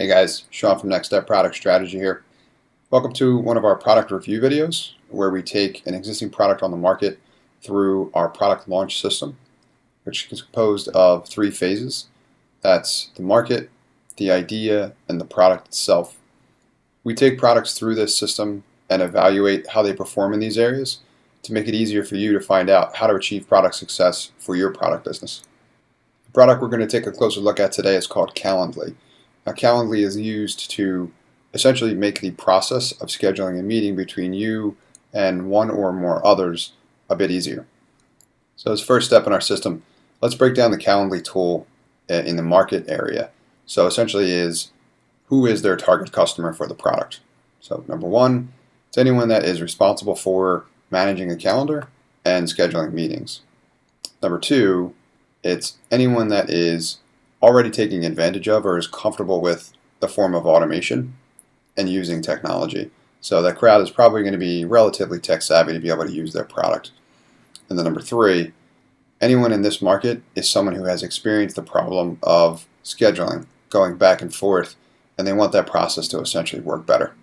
Hey guys, Sean from NxtStep Product Strategy here. Welcome to one of our product review videos where we take an existing product on the market through our product launch system, which is composed of 3 phases. That's the market, the idea, and the product itself. We take products through this system and evaluate how they perform in these areas to make it easier for you to find out how to achieve product success for your product business. The product we're going to take a closer look at today is called Calendly. Now, Calendly is used to essentially make the process of scheduling a meeting between you and one or more others a bit easier. So as first step in our system, let's break down the Calendly tool in the market area. So essentially is, who is their target customer for the product? So number one, it's anyone that is responsible for managing a calendar and scheduling meetings. Number two, it's anyone that is already taking advantage of or is comfortable with the form of automation and using technology. So that crowd is probably going to be relatively tech savvy to be able to use their product. And then number three, anyone in this market is someone who has experienced the problem of scheduling, going back and forth, and they want that process to essentially work better.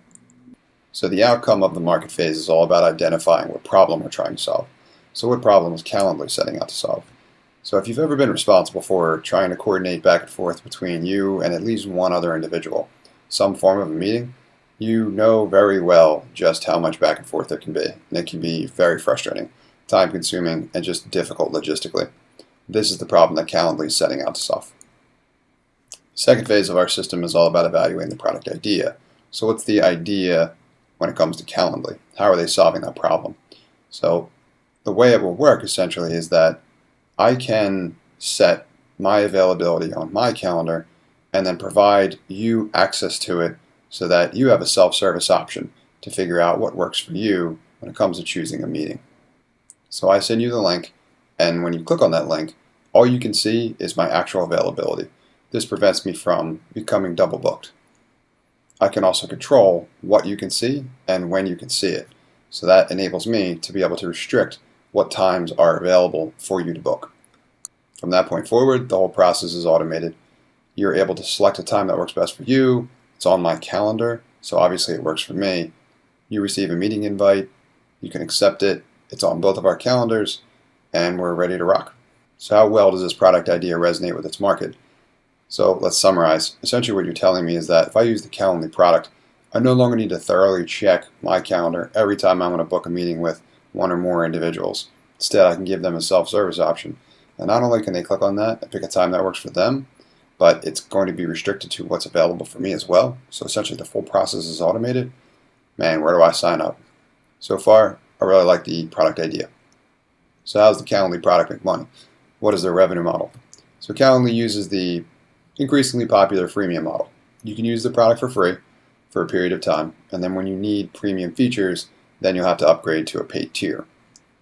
So the outcome of the market phase is all about identifying what problem we're trying to solve. So what problem is Calendly setting out to solve? So if you've ever been responsible for trying to coordinate back and forth between you and at least one other individual, some form of a meeting, you know very well just how much back and forth there can be. And it can be very frustrating, time consuming, and just difficult logistically. This is the problem that Calendly is setting out to solve. Second phase of our system is all about evaluating the product idea. So what's the idea when it comes to Calendly? How are they solving that problem? So the way it will work essentially is that I can set my availability on my calendar and then provide you access to it so that you have a self-service option to figure out what works for you when it comes to choosing a meeting. So I send you the link, and when you click on that link, all you can see is my actual availability. This prevents me from becoming double booked. I can also control what you can see and when you can see it. So that enables me to be able to restrict what times are available for you to book. From that point forward, the whole process is automated. You're able to select a time that works best for you. It's on my calendar, so obviously it works for me. You receive a meeting invite, you can accept it, it's on both of our calendars, and we're ready to rock. So how well does this product idea resonate with its market? So let's summarize. Essentially what you're telling me is that if I use the Calendly product, I no longer need to thoroughly check my calendar every time I'm going to book a meeting with one or more individuals. Instead, I can give them a self-service option. And not only can they click on that and pick a time that works for them, but it's going to be restricted to what's available for me as well. So essentially the full process is automated. Man, where do I sign up? So far, I really like the product idea. So how does the Calendly product make money? What is their revenue model? So Calendly uses the increasingly popular freemium model. You can use the product for free for a period of time, and then when you need premium features, then you'll have to upgrade to a paid tier.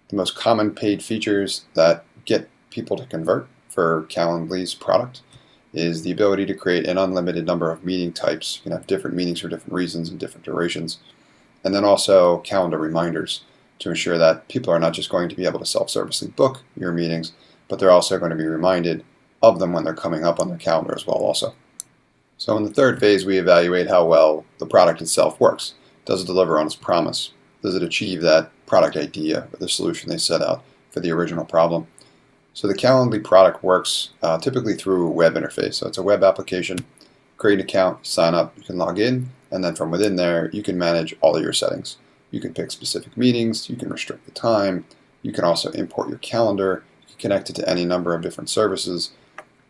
The most common paid features that get people to convert for Calendly's product is the ability to create an unlimited number of meeting types. You can have different meetings for different reasons and different durations. And then also calendar reminders to ensure that people are not just going to be able to self-servicely book your meetings, but they're also going to be reminded of them when they're coming up on their calendar as well also. So in the third phase, we evaluate how well the product itself works. Does it deliver on its promise? Does it achieve that product idea or the solution they set out for the original problem? So the Calendly product works typically through a web interface. So it's a web application. Create an account, sign up, you can log in, and then from within there, you can manage all of your settings. You can pick specific meetings, you can restrict the time, you can also import your calendar, you can connect it to any number of different services.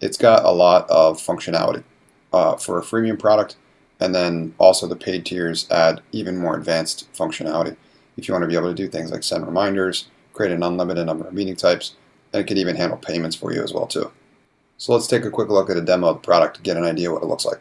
It's got a lot of functionality for a freemium product. And then also the paid tiers add even more advanced functionality. If you want to be able to do things like send reminders, create an unlimited number of meeting types, and it can even handle payments for you as well too. So let's take a quick look at a demo of the product to get an idea what it looks like.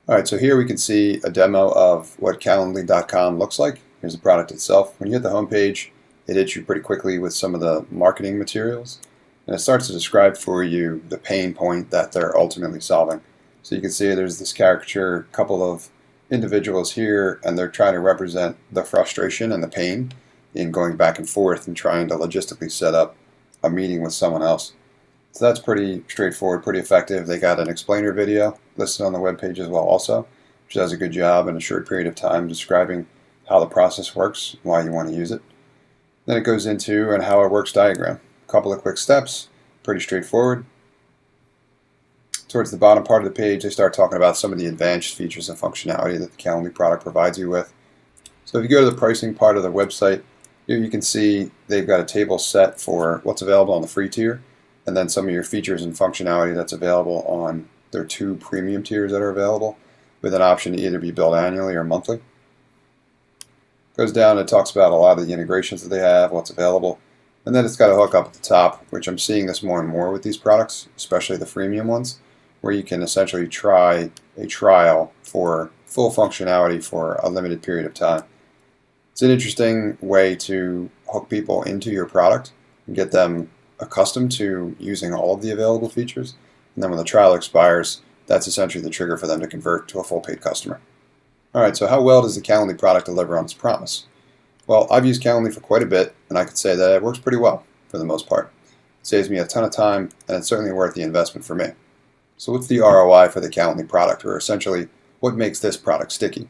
Alright, so here we can see a demo of what Calendly.com looks like. Here's the product itself. When you hit the home page, it hits you pretty quickly with some of the marketing materials, and it starts to describe for you the pain point that they're ultimately solving. So you can see there's this caricature, couple of individuals here, and they're trying to represent the frustration and the pain in going back and forth and trying to logistically set up a meeting with someone else. So that's pretty straightforward, pretty effective. They got an explainer video listed on the web page as well also, which does a good job in a short period of time describing how the process works, why you want to use it. Then it goes into an how it works diagram. A couple of quick steps, pretty straightforward. Towards the bottom part of the page, they start talking about some of the advanced features and functionality that the Calendly product provides you with. So if you go to the pricing part of the website, here you can see they've got a table set for what's available on the free tier, and then some of your features and functionality that's available on their 2 premium tiers that are available, with an option to either be billed annually or monthly. Goes down and talks about a lot of the integrations that they have, what's available, and then it's got a hook up at the top, which I'm seeing this more and more with these products, especially the freemium ones, where you can essentially try a trial for full functionality for a limited period of time. It's an interesting way to hook people into your product and get them accustomed to using all of the available features, and then when the trial expires, that's essentially the trigger for them to convert to a full paid customer. Alright, so how well does the Calendly product deliver on its promise? Well, I've used Calendly for quite a bit, and I could say that it works pretty well for the most part. It saves me a ton of time, and it's certainly worth the investment for me. So what's the ROI for the Calendly product, or essentially what makes this product sticky?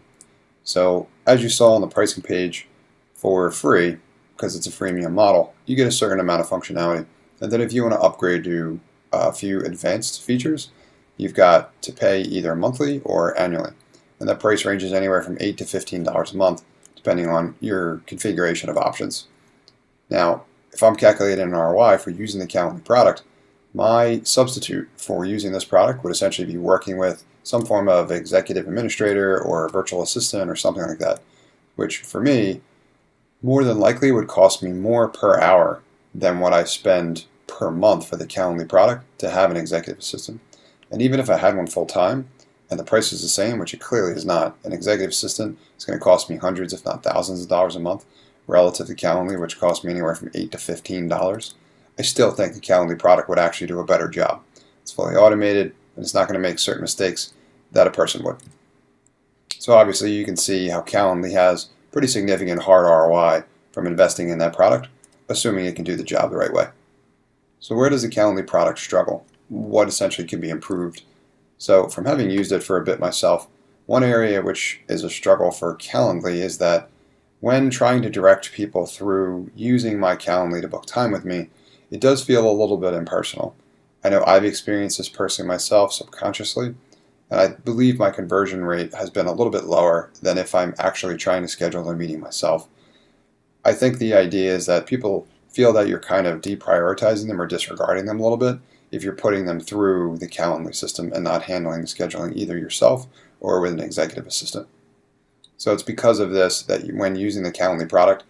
So as you saw on the pricing page, for free, because it's a freemium model, you get a certain amount of functionality, and then if you want to upgrade to a few advanced features, you've got to pay either monthly or annually, and that price ranges anywhere from $8 to $15 a month depending on your configuration of options. Now, if I'm calculating an ROI for using the Calendly product, my substitute for using this product would essentially be working with some form of executive administrator or a virtual assistant or something like that, which for me more than likely would cost me more per hour than what I spend per month for the Calendly product to have an executive assistant. And even if I had one full time and the price is the same, which it clearly is not, an executive assistant is going to cost me hundreds if not thousands of dollars a month relative to Calendly, which costs me anywhere from $8 to $15. I still think the Calendly product would actually do a better job. It's fully automated and it's not going to make certain mistakes that a person would. So obviously you can see how Calendly has pretty significant hard ROI from investing in that product, assuming it can do the job the right way. So where does the Calendly product struggle? What essentially can be improved? So from having used it for a bit myself, one area which is a struggle for Calendly is that when trying to direct people through using my Calendly to book time with me, it does feel a little bit impersonal. I know I've experienced this personally myself subconsciously, and I believe my conversion rate has been a little bit lower than if I'm actually trying to schedule a meeting myself. I think the idea is that people feel that you're kind of deprioritizing them or disregarding them a little bit if you're putting them through the Calendly system and not handling the scheduling either yourself or with an executive assistant. So it's because of this that when using the Calendly product,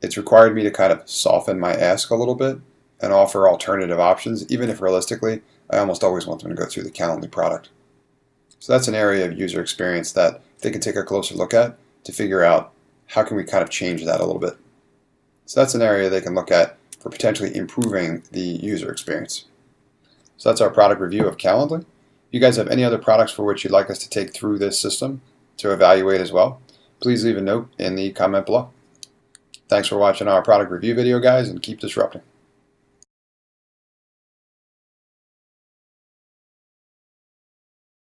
it's required me to kind of soften my ask a little bit and offer alternative options, even if realistically, I almost always want them to go through the Calendly product. So that's an area of user experience that they can take a closer look at to figure out how can we kind of change that a little bit. So that's an area they can look at for potentially improving the user experience. So that's our product review of Calendly. If you guys have any other products for which you'd like us to take through this system to evaluate as well, please leave a note in the comment below. Thanks for watching our product review video, guys, and keep disrupting.